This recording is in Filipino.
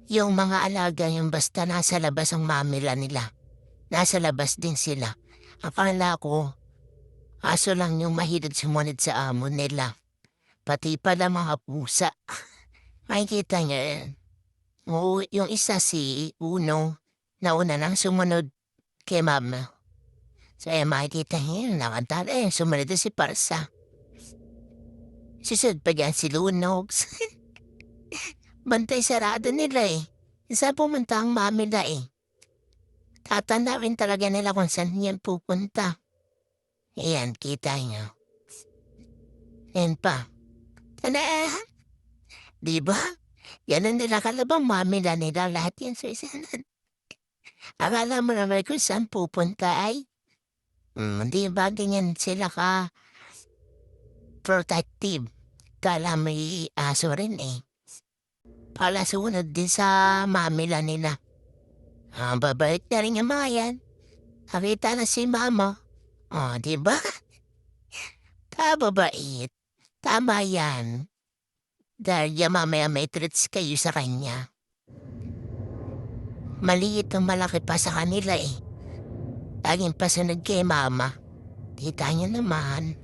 Yung mga alaga yung basta nasa labas ang mamila nila, nasa labas din sila. Akala ko, aso lang yung mahilig sumunod sa amo nila. Pati pala mga pusa. Makikita niyo yan. Oo, yung isa si Uno, nauna nang sumunod kay mama. So, makikita niyo yun, nakantala sumunod na si Parsa. Susunod pa dyan si Lunogs. Bantay sarado nila Saan pumunta ang mami na Tatanawin talaga nila kung saan yan pupunta. Ayan, kita niyo. Yan pa. Tana, di ba? Yan ang nila kalabang mami na nila lahat yan sa isanan. Akala mo naman kung saan pupunta di ba ganyan sila ka protective. Kala may aso rin Pala sunod din sa mamila nila. Babait na rin yung mga yan. Nakita na si mama. Di ba? Kababait. Tama yan. Dahil mamaya may treats kayo sa kanya. Maliit o malaki pa sa kanila Laging pasunod kay mama. Kita niyo naman.